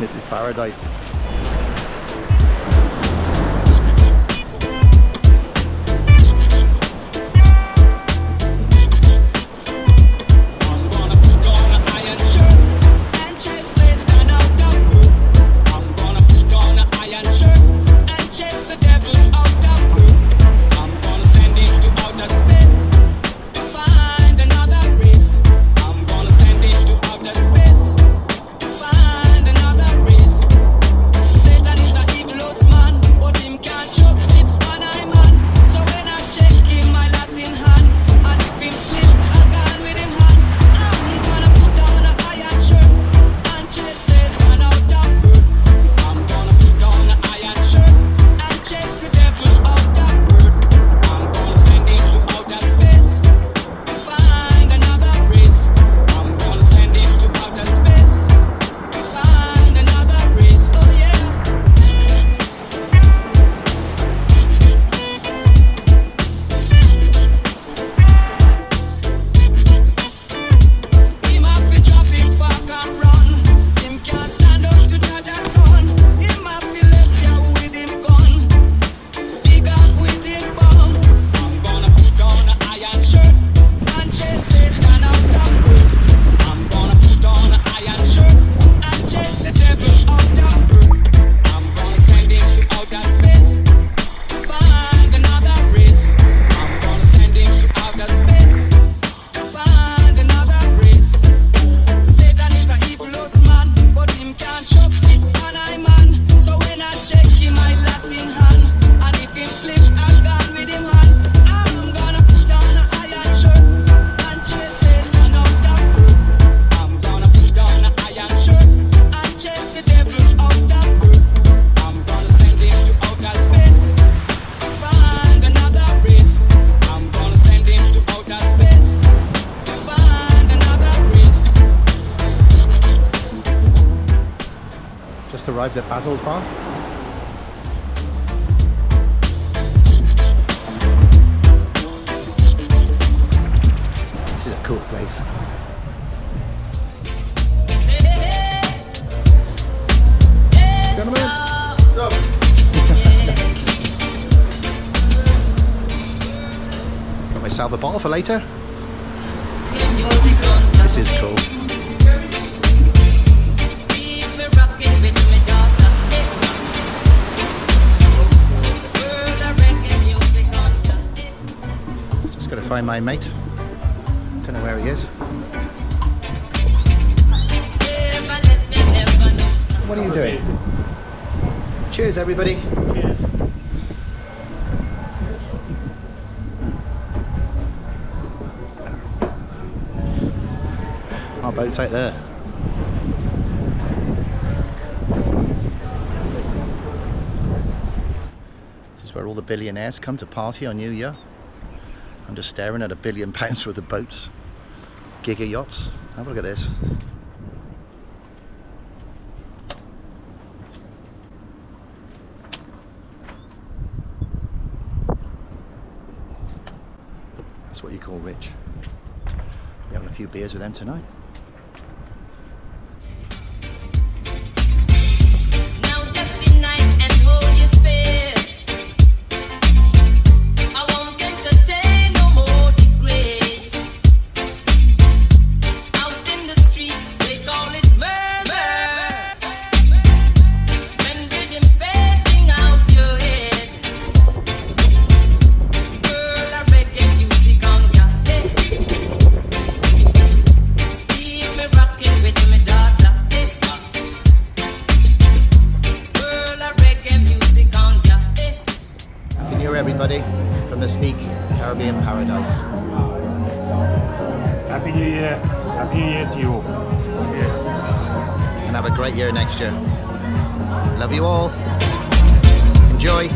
This is paradise. Just arrived at Basils bar. This is a cool place. Gentlemen, what's up? Got myself a bottle for later. This is cool. Just got to find my mate. Don't know where he is. What are you doing? Cheers, everybody. Cheers. Our boat's out there. This is where all the billionaires come to party on New Year. I'm just staring at £1 billion worth of boats, giga yachts. Have a look at this. That's what you call rich. We're having a few beers with them tonight. Everybody from Mystique, Caribbean paradise. Happy New Year. Happy New Year to you all. Cheers. And have a great year next year. Love you all. Enjoy.